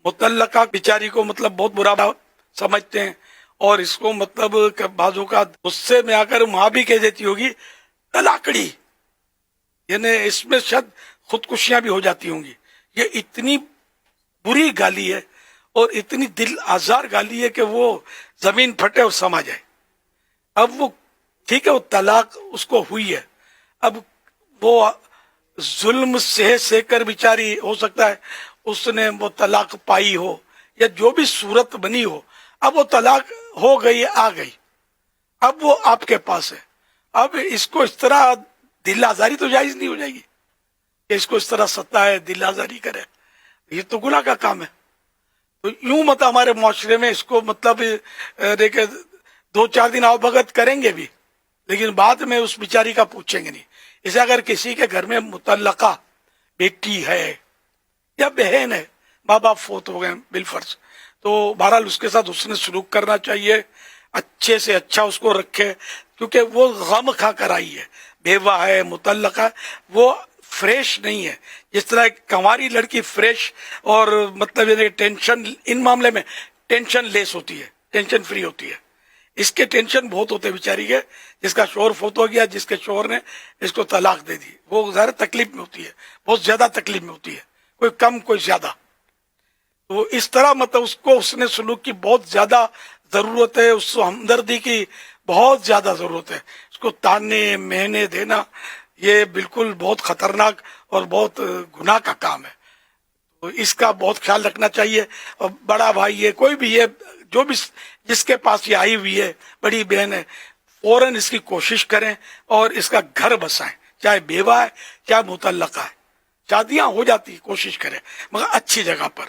متعلقہ بیچاری کو مطلب بہت برا سمجھتے ہیں، اور اس کو مطلب بعضوں کا غصے میں آ کر ماں بھی کہہ دیتی ہوگی طلاقڑی، یعنی اس میں شاید خودکشیاں بھی ہو جاتی ہوں گی. یہ اتنی بری گالی ہے اور اتنی دل آزار گالی ہے کہ وہ زمین پھٹے اور سما جائے. اب وہ ٹھیک ہے، وہ طلاق اس کو ہوئی ہے، اب وہ ظلم سہ کر بیچاری، ہو سکتا ہے اس نے وہ طلاق پائی ہو یا جو بھی صورت بنی ہو، اب وہ طلاق ہو گئی، آ گئی، اب وہ آپ کے پاس ہے. اب اس کو اس طرح دل آزاری تو جائز نہیں ہو جائے گی کہ اس کو اس طرح ستائے، دل آزاری کرے، یہ تو گناہ کا کام ہے. تو یوں مت ہمارے معاشرے میں اس کو مطلب دیکھیں 2-4 دن آؤ بھگت کریں گے بھی، لیکن بعد میں اس بیچاری کا پوچھیں گے نہیں. اسے اگر کسی کے گھر میں متعلقہ بیٹی ہے یا بہن ہے، ماں باپ فوت ہو گئے بالفرض، تو بہرحال اس کے ساتھ حسن سلوک کرنا چاہیے، اچھے سے اچھا اس کو رکھے، کیونکہ وہ غم کھا کر آئی ہے، بیوہ ہے، متعلقہ ہے، وہ فریش نہیں ہے. جس طرح ایک کنواری لڑکی فریش اور مطلب یہ ٹینشن، ان معاملے میں ٹینشن لیس ہوتی ہے، ٹینشن فری ہوتی ہے. اس کے ٹینشن بہت ہوتے بیچاری کے، جس کا شوہر فوت ہو گیا، جس کے شوہر نے اس کو طلاق دے دی، وہ ظاہر تکلیف میں ہوتی ہے، بہت زیادہ تکلیف میں ہوتی ہے، کوئی کم کوئی زیادہ. تو اس طرح مطلب اس کو حسن سلوک کی بہت زیادہ ضرورت ہے، اس کو ہمدردی کی بہت زیادہ ضرورت ہے. اس کو تانے مہنے دینا یہ بالکل بہت خطرناک اور بہت گناہ کا کام ہے. تو اس کا بہت خیال رکھنا چاہیے. اور بڑا بھائی ہے، کوئی بھی ہے، جو بھی جس کے پاس یہ آئی ہوئی ہے، بڑی بہن ہے، فوراً اس کی کوشش کریں اور اس کا گھر بسائیں، چاہے بیوہ ہے چاہے متعلقہ ہے. شادیاں ہو جاتی، کوشش کریں مگر اچھی جگہ پر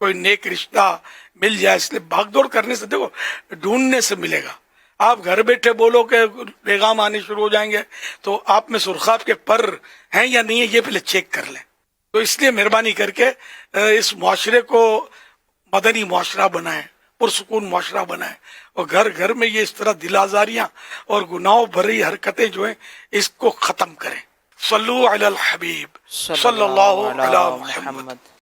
کوئی نیک رشتہ مل جائے. اس لیے بھاگ دوڑ کرنے سے، دیکھو ڈھونڈنے سے ملے گا. آپ گھر بیٹھے بولو کہ پیغام آنے شروع ہو جائیں گے، تو آپ میں سرخاب کے پر ہیں یا نہیں ہے یہ پہلے چیک کر لیں. تو اس لیے مہربانی کر کے اس معاشرے کو مدنی معاشرہ بنائیں، پرسکون معاشرہ بنائیں، اور گھر گھر میں یہ اس طرح دل آزاریاں اور گناہوں بھری حرکتیں جو ہیں اس کو ختم کریں. صلو علی الحبیب صلی اللہ علی محمد.